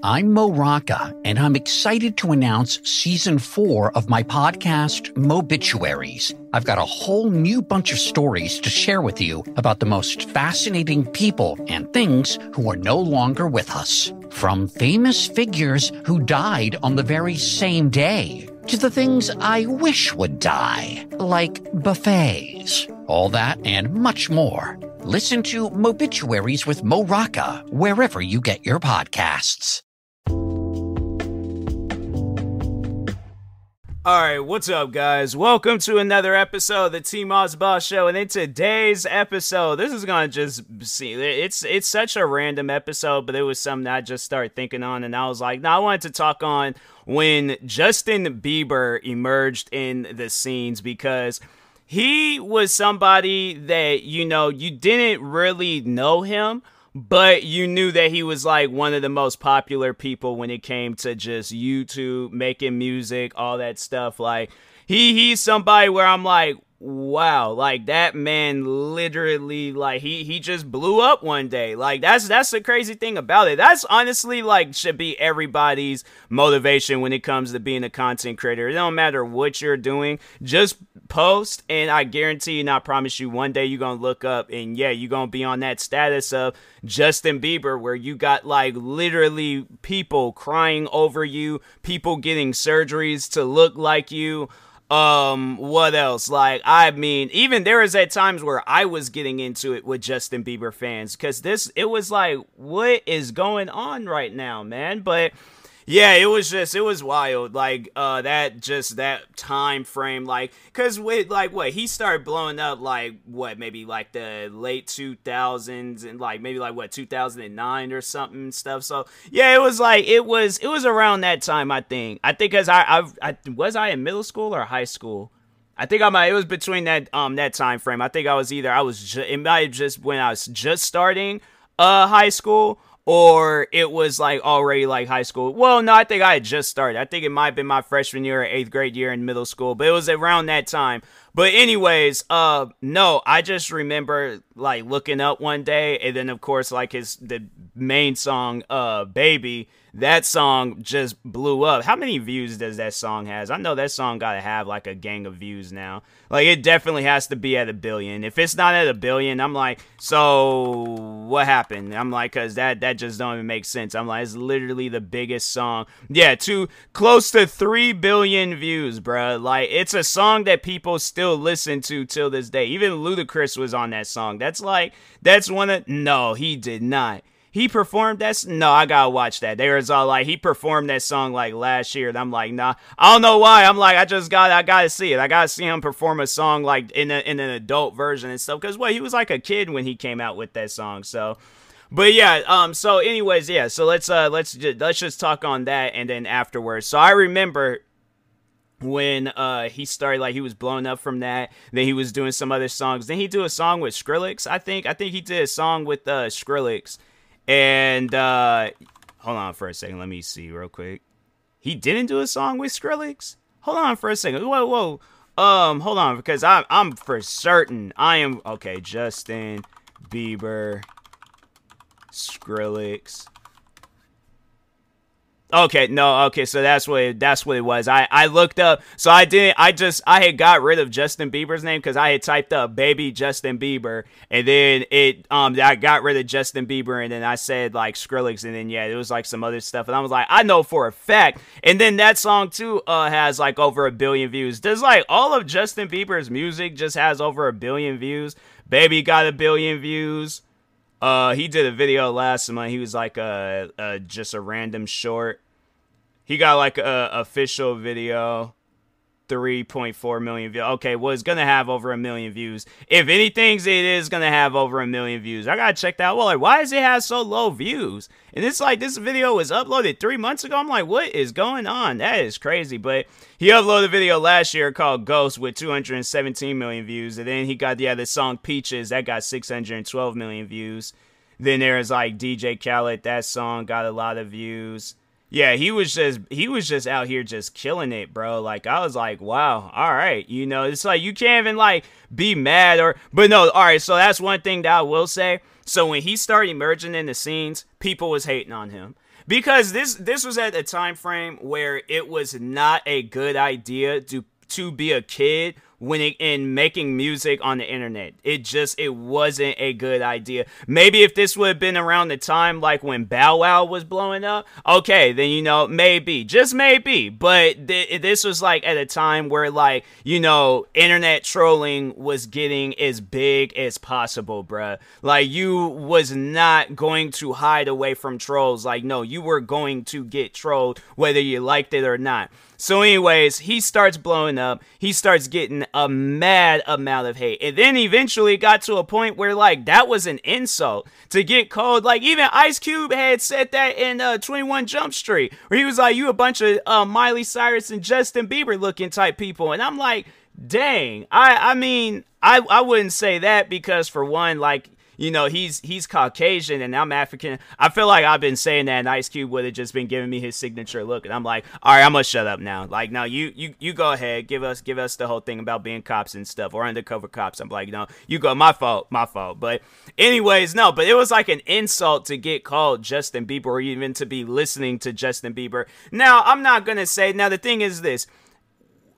I'm Mo Rocca, and I'm excited to announce Season 4 of my podcast, Mobituaries. I've got a whole new bunch of stories to share with you about the most fascinating people and things who are no longer with us. From famous figures who died on the very same day, to the things I wish would die, like buffets. All that and much more. Listen to Mobituaries with Mo Rocca wherever you get your podcasts. Alright, what's up, guys? Welcome to another episode of the TMossBoss Show, and in today's episode, this is gonna just see, it's such a random episode, but it was something I just started thinking on, and I was like, no, I wanted to talk on when Justin Bieber emerged in the scenes, because he was somebody that, you know, you didn't really know him, but you knew that he was like one of the most popular people when it came to just YouTube, making music, all that stuff. Like he's somebody where I'm like, wow, like that man literally, like he just blew up one day. Like that's the crazy thing about it. That's honestly like should be everybody's motivation when it comes to being a content creator. It don't matter what you're doing, just post, and I guarantee you, and I promise you, one day you're gonna look up and yeah, you're gonna be on that status of Justin Bieber, where you got like literally people crying over you, people getting surgeries to look like you. What else? Like, I mean, even there was at times where I was getting into it with Justin Bieber fans, because it was like, what is going on right now, man? But yeah, it was wild, like, that time frame, like, because with, like, what, he started blowing up, like, what, maybe, like, the late 2000s, and, like, maybe, like, what, 2009 or something and stuff, so, yeah, it was, like, it was around that time, I think, because was I in middle school or high school? I think it was between that time frame. I think it might have just when I was just starting, high school, or it was like already like high school. Well, no, I think I had just started. I think it might have been my freshman year or 8th grade year in middle school, but it was around that time. But anyways, no, I just remember like looking up one day, and then of course like the main song, Baby, that song just blew up. How many views does that song has? I know that song gotta have like a gang of views now. Like it definitely has to be at 1 billion. If it's not at 1 billion, I'm like, so what happened? I'm like, cause that just don't even make sense. I'm like, it's literally the biggest song. Yeah, close to 3 billion views, bruh. Like it's a song that people still listen to till this day. Even Ludacris was on that song. No, he did not. He performed that? No, I gotta watch that. They was all like, he performed that song like last year, and I'm like, nah. I don't know why. I'm like, I gotta see it. I gotta see him perform a song like in an adult version and stuff. Cause he was like a kid when he came out with that song. So, but yeah. So anyways, yeah. So let's just talk on that, and then afterwards. So I remember when he started, like, he was blown up from that, then he was doing some other songs, then he did a song with Skrillex. I think he did a song with Skrillex. And, hold on for a second. Let me see real quick. He didn't do a song with Skrillex? Hold on for a second. Whoa. Hold on, because I'm for certain. Okay, Justin Bieber, Skrillex. Okay, no, okay, so that's what it was. I looked up, so I had got rid of Justin Bieber's name because I had typed up baby Justin Bieber, and then I got rid of Justin Bieber, and then I said like Skrillex, and then yeah, it was like some other stuff, and I was like, I know for a fact, and then that song too has like over 1 billion views. Does like all of Justin Bieber's music just has over 1 billion views? Baby got 1 billion views. He did a video last month. He was like just a random short. He got like a official video, 3.4 million views. Okay, well, it's gonna have over 1 million views. If anything, it is gonna have over 1 million views. I gotta check that out. Well, like, why does it have so low views? And it's like this video was uploaded 3 months ago. I'm like, what is going on? That is crazy. But he uploaded a video last year called Ghost with 217 million views, and then he got the song Peaches that got 612 million views. Then there's like DJ Khaled, that song got a lot of views. Yeah, he was just out here just killing it, bro. Like, I was like, wow, all right. You know, it's like you can't even like be mad but no, all right, so that's one thing that I will say. So when he started emerging in the scenes, people was hating on him. because this was at a time frame where it was not a good idea to be a kid when in making music on the internet. It wasn't a good idea. Maybe if this would have been around the time like when Bow Wow was blowing up, okay, then, you know, maybe, just maybe. But this was like at a time where, like, you know, internet trolling was getting as big as possible, bruh. Like, you was not going to hide away from trolls. Like, no, you were going to get trolled whether you liked it or not. So anyways, he starts blowing up. He starts getting a mad amount of hate. And then eventually got to a point where, like, that was an insult to get called. Like, even Ice Cube had said that in 21 Jump Street, where he was like, you a bunch of Miley Cyrus and Justin Bieber looking type people. And I'm like, dang. I mean, I wouldn't say that because, for one, like, you know, he's Caucasian and I'm African. I feel like I've been saying that, and Ice Cube would have just been giving me his signature look, and I'm like, all right, I'm gonna shut up now. Like, no, you go ahead, give us the whole thing about being cops and stuff, or undercover cops. I'm like, no, you go, my fault. But anyways, no, but it was like an insult to get called Justin Bieber, or even to be listening to Justin Bieber. Now, I'm not gonna say. Now, the thing is this.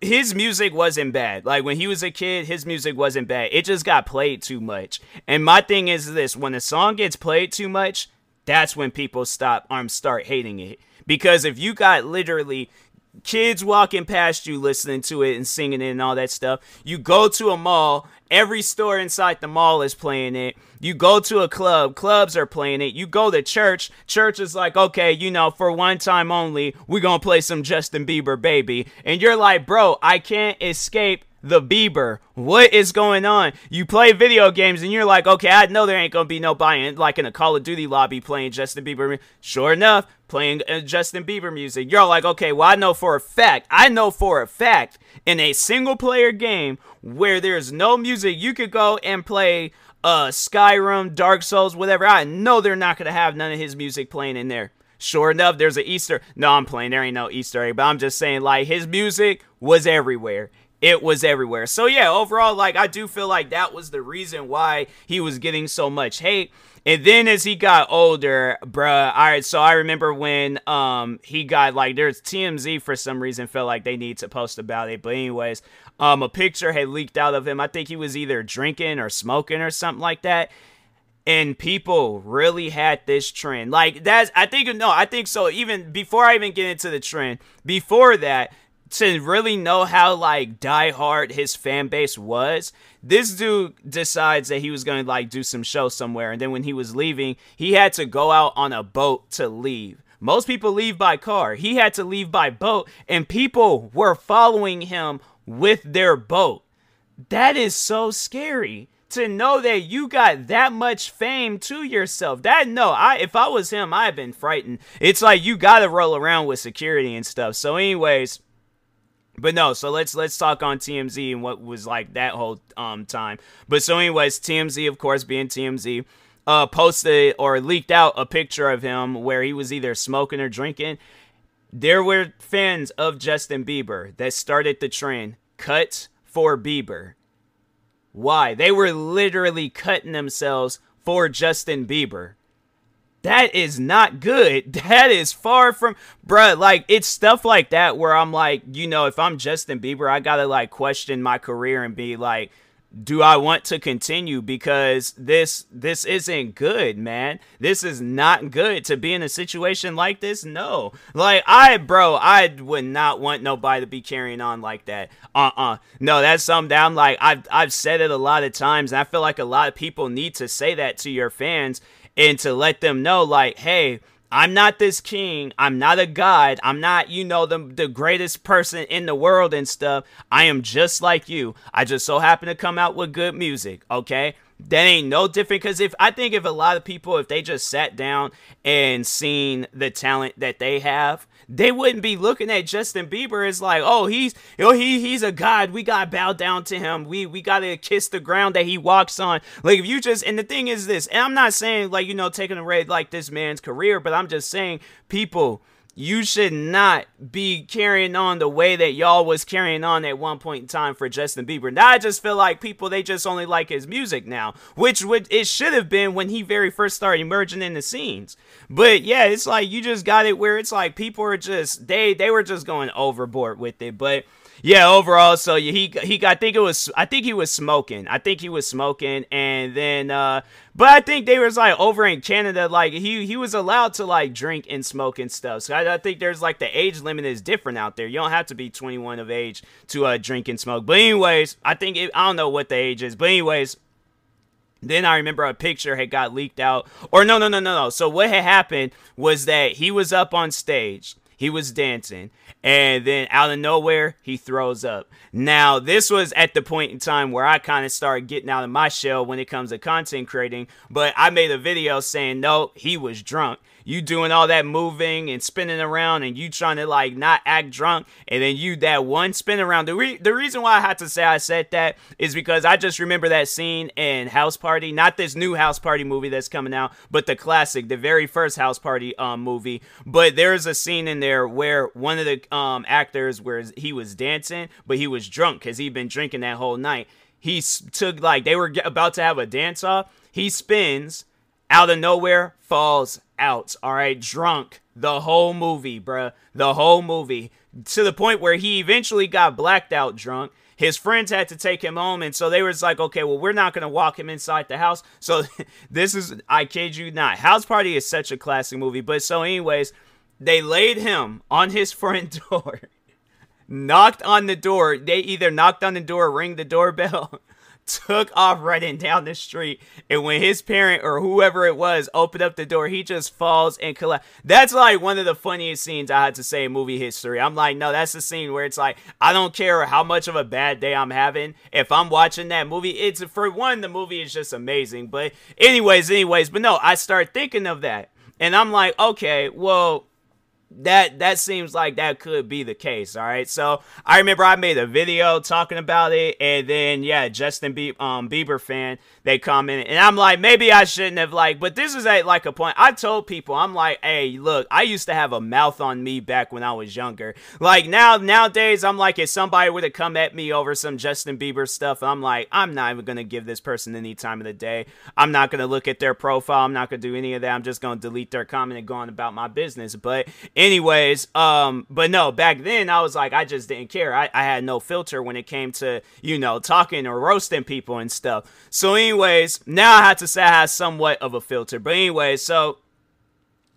His music wasn't bad. Like, when he was a kid, his music wasn't bad. It just got played too much. And my thing is this. When a song gets played too much, that's when people start hating it. Because if you got literally kids walking past you listening to it and singing it and all that stuff, you go to a mall, every store inside the mall is playing it. You go to a club, clubs are playing it. You go to church, church is like, okay, you know, for one time only, we're gonna play some Justin Bieber, baby. And you're like, bro, I can't escape the Bieber. What is going on? You play video games and you're like, okay, I know there ain't gonna be nobody like in a Call of Duty lobby playing Justin Bieber. Sure enough, playing Justin Bieber music. You're like, okay, well, I know for a fact in a single player game where there's no music, you could go and play Skyrim, Dark Souls, whatever. I know they're not gonna have none of his music playing in there. Sure enough, there's an Easter. No, I'm playing. There ain't no Easter egg, but I'm just saying, like, his music was everywhere. It was everywhere. So yeah, overall, like, I do feel like that was the reason why he was getting so much hate. And then as he got older, bruh, alright, so I remember when he got, like, there's TMZ for some reason felt like they need to post about it. But anyways, a picture had leaked out of him. I think he was either drinking or smoking or something like that. And people really had this trend. Like, I think so. Even before I even get into the trend, before that, to really know how, like, diehard his fan base was, this dude decides that he was going to, like, do some show somewhere. And then when he was leaving, he had to go out on a boat to leave. Most people leave by car. He had to leave by boat, and people were following him with their boat. That is so scary. To know that you got that much fame to yourself. If I was him, I'd been frightened. It's like you gotta roll around with security and stuff. So anyways, but no, so let's talk on TMZ and what was like that whole time. But so anyways, TMZ, of course, being TMZ, posted or leaked out a picture of him where he was either smoking or drinking. There were fans of Justin Bieber that started the trend, cut for Bieber. Why? They were literally cutting themselves for Justin Bieber. That is not good. That is far from, bruh, like, it's stuff like that where I'm like, you know, if I'm Justin Bieber, I gotta, like, question my career and be like, do I want to continue? Because this isn't good, man. This is not good to be in a situation like this. No. Like, I would not want nobody to be carrying on like that. No, that's something that I'm like, I've said it a lot of times, and I feel like a lot of people need to say that to your fans and to let them know, like, hey, I'm not this king. I'm not a god. I'm not, you know, the greatest person in the world and stuff. I am just like you. I just so happen to come out with good music, okay? That ain't no different, because I think if a lot of people, if they just sat down and seen the talent that they have, they wouldn't be looking at Justin Bieber as like, oh, he's a god. We gotta bow down to him. We gotta kiss the ground that he walks on. Like, if you just, and the thing is this, and I'm not saying, like, you know, taking away like this man's career, but I'm just saying, people, you should not be carrying on the way that y'all was carrying on at one point in time for Justin Bieber. Now I just feel like people, they just only like his music now, which it should have been when he very first started emerging in the scenes. But yeah, it's like you just got it where it's like people are just, they were just going overboard with it. But yeah, overall, so he I think he was smoking. And then but I think they was like over in Canada, like he was allowed to like drink and smoke and stuff. So I think there's like the age limit is different out there. You don't have to be 21 of age to drink and smoke. But anyways, I don't know what the age is. But anyways, then I remember a picture had got leaked out. Or no. So what had happened was that he was up on stage. He was dancing, and then out of nowhere, he throws up. Now, this was at the point in time where I kind of started getting out of my shell when it comes to content creating, but I made a video saying, no, he was drunk. You doing all that moving and spinning around, and you trying to like not act drunk, and then you that one spin around. The reason why I had to say I said that is because I just remember that scene in House Party, not this new House Party movie that's coming out, but the classic, the very first House Party movie. But there's a scene in there where one of the actors, where he was dancing, but he was drunk because he'd been drinking that whole night. He took, like, they were about to have a dance off. He spins, out of nowhere, falls out. All right, drunk the whole movie, bruh. The whole movie, to the point where he eventually got blacked out drunk. His friends had to take him home, and so they was like, okay, well, we're not going to walk him inside the house. So this is, I kid you not, House Party is such a classic movie. But so anyways, they laid him on his front door, knocked on the door. They either knocked on the door, rang the doorbell, took off running down the street, and when his parent or whoever it was opened up the door, he just falls and collapses. That's like one of the funniest scenes I had to say in movie history. I'm like, no, that's the scene where it's like, I don't care how much of a bad day I'm having. If I'm watching that movie, it's, for one, the movie is just amazing. But anyways, but no, I start thinking of that, and I'm like, okay, well, that seems like that could be the case. All right, so I remember I made a video talking about it, and then yeah, Justin Bieber fan, they commented, and I'm like, maybe I shouldn't have, like, but this is at like a point I told people, I'm like, hey, look, I used to have a mouth on me back when I was younger. Like nowadays, I'm like, if somebody were to come at me over some Justin Bieber stuff, I'm like, I'm not even gonna give this person any time of the day. I'm not gonna look at their profile. I'm not gonna do any of that. I'm just gonna delete their comment and go on about my business. But anyways, but no, back then I was like, I just didn't care. I had no filter when it came to, you know, talking or roasting people and stuff. So anyways, now I have to say I have somewhat of a filter. But anyways, so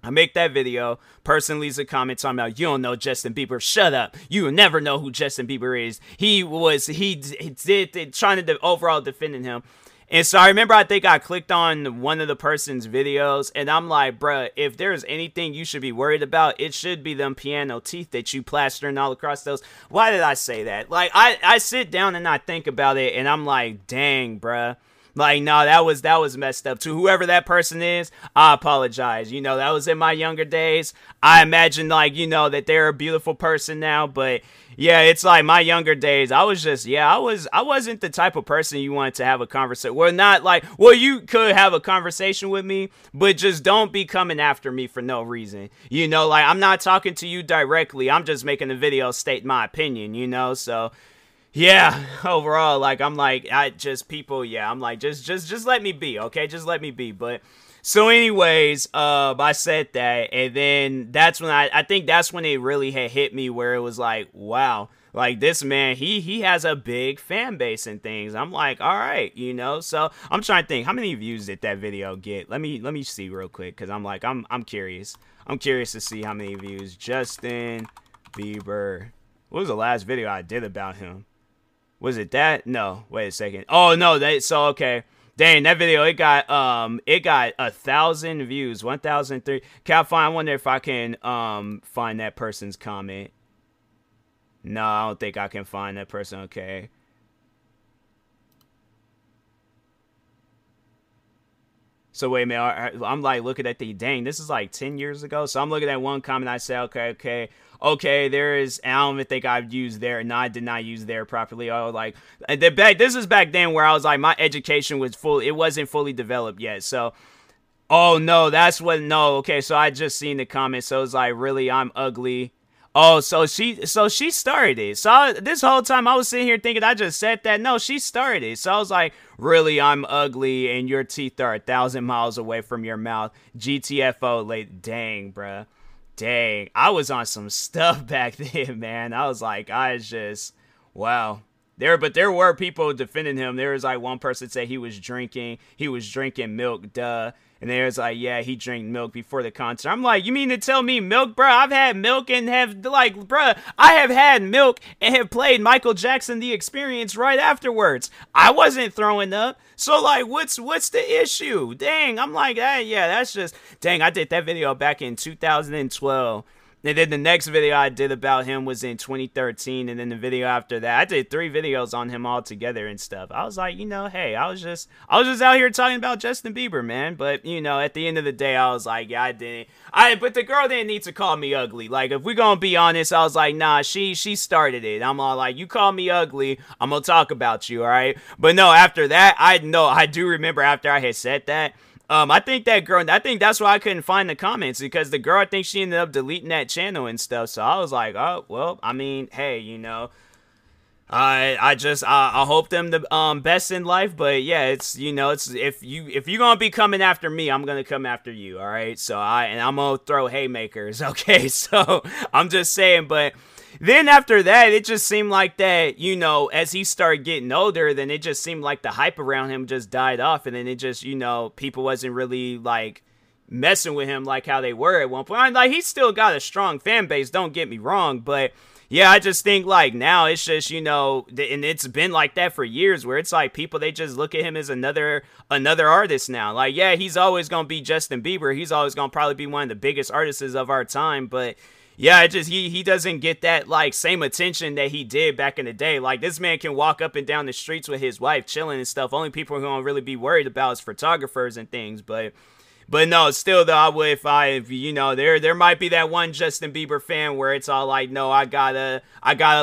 I make that video. Person leaves a comment talking about, you don't know Justin Bieber. Shut up. You will never know who Justin Bieber is. He did trying to overall defending him. And so I remember, I think I clicked on one of the person's videos, and I'm like, bruh, if there's anything you should be worried about, it should be them piano teeth that you plastering all across those. Why did I say that? Like, I sit down and I think about it, and I'm like, dang, bruh. Like, no, that was messed up. To whoever that person is, I apologize. You know, that was in my younger days. I imagine, like, you know, that they're a beautiful person now, but yeah, it's like my younger days. I was just, yeah, I wasn't the type of person you wanted to have a conversation. Well, not like, well, you could have a conversation with me, but just don't be coming after me for no reason. You know, like, I'm not talking to you directly. I'm just making a video stating my opinion, you know, so yeah, overall, like, I'm like, I'm like, just let me be, okay? Just let me be. But so anyways, I said that, and then that's when I think that's when it really had hit me, where it was like, wow, like, this man, he has a big fan base and things. I'm like, all right, you know. So I'm trying to think, how many views did that video get? Let me see real quick, because I'm like, I'm curious. I'm curious to see how many views. Justin Bieber. What was the last video I did about him? Was it that? No, wait a second. Oh no, so okay. Dang, that video, it got 1,000 views, 1,003. I wonder if I can find that person's comment. No, I don't think I can find that person. Okay. So wait a minute, I'm like looking at dang, this is like 10 years ago. So I'm looking at one comment, I say, okay, there is, I don't even think I've used there. No, I did not use there properly. Oh, like, this is back then where I was like, my education was it wasn't fully developed yet. So Oh no, that's what. No, okay. So I just seen the comment. So it's like, really, I'm ugly. Oh, so she started it. This whole time I was sitting here thinking I just said that. No, she started it. So I was like, really, I'm ugly, and your teeth are 1,000 miles away from your mouth. GTFO, late. Dang, bruh. Dang, I was on some stuff back then, man. I was like, wow. But there were people defending him. There was like one person said he was drinking milk, duh. And there's like, yeah, he drank milk before the concert. I'm like, you mean to tell me milk, bro? I've had milk and have like, bro, I have had milk and have played Michael Jackson The Experience right afterwards. I wasn't throwing up. So like, what's the issue? Dang, I'm like, yeah, that's just, dang, I did that video back in 2012. And then the next video I did about him was in 2013, and then the video after that, I did 3 videos on him all together and stuff. I was like, hey, I was just out here talking about Justin Bieber, man. But at the end of the day, I was like, yeah, but the girl didn't need to call me ugly. Like, if we're gonna be honest, I was like, nah, she started it. I'm all like, you call me ugly, I'm gonna talk about you, all right? But no, after that, I do remember after I had said that. I think that's why I couldn't find the comments, because the girl, I think she ended up deleting that channel and stuff. So I was like, oh, well, I mean, hey, I hope them the best in life, but yeah, it's if you're gonna be coming after me, I'm gonna come after you, all right? So I'm gonna throw haymakers, okay? So I'm just saying, but then after that, it just seemed like that, as he started getting older, then it just seemed like the hype around him just died off. And then it just, people wasn't really like messing with him like how they were at one point. Like, he's still got a strong fan base, don't get me wrong. But yeah, I just think like now it's just, and it's been like that for years, where it's like people, they just look at him as another artist now. Like, yeah, he's always going to be Justin Bieber. He's always going to probably be one of the biggest artists of our time. But yeah, it just he doesn't get that like same attention that he did back in the day. Like, this man can walk up and down the streets with his wife chilling and stuff. Only people who don't really be worried about is photographers and things. But no, still though, I would if there might be that one Justin Bieber fan where it's all like, no, I gotta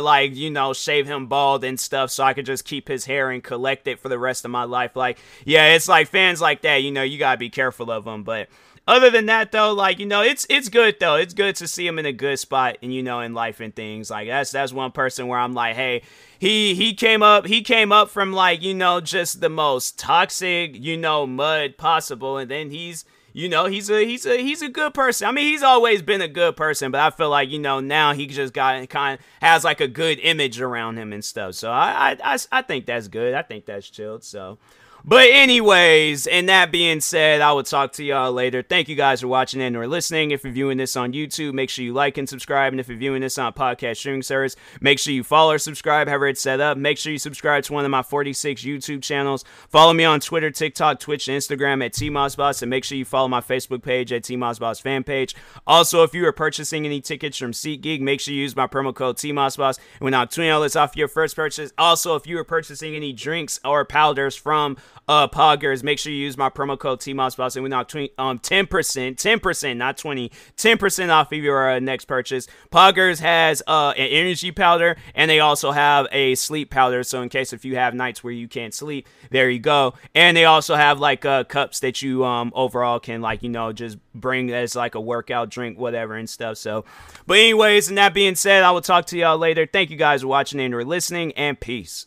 like shave him bald and stuff so I could just keep his hair and collect it for the rest of my life. Like, yeah, it's like fans like that. You gotta be careful of them, but. Other than that, though, like, it's good, though. It's good to see him in a good spot, and, in life and things. Like, that's one person where I'm like, hey, he came up from, like, just the most toxic, mud possible, and then he's a good person. I mean, he's always been a good person, but I feel like, now he just has, like, a good image around him and stuff. So I think that's good. I think that's chilled, so. But anyways, and that being said, I will talk to y'all later. Thank you guys for watching and or listening. If you're viewing this on YouTube, make sure you like and subscribe. And if you're viewing this on a podcast streaming service, make sure you follow or subscribe, however it's set up. Make sure you subscribe to one of my 46 YouTube channels. Follow me on Twitter, TikTok, Twitch, and Instagram at TMossBoss. And make sure you follow my Facebook page at TMossBoss fan page. Also, if you are purchasing any tickets from SeatGeek, make sure you use my promo code TMossBoss. And we'll knock $20 off your first purchase. Also, if you are purchasing any drinks or powders from Poggers, make sure you use my promo code TMossBoss, and we knock 10%, not 20, 10% off of your next purchase. Poggers has an energy powder, and they also have a sleep powder, so in case if you have nights where you can't sleep, there you go. And they also have like cups that you overall can like just bring as like a workout drink, whatever and stuff. So, but anyways, and that being said, I will talk to y'all later. Thank you guys for watching and or listening, and peace.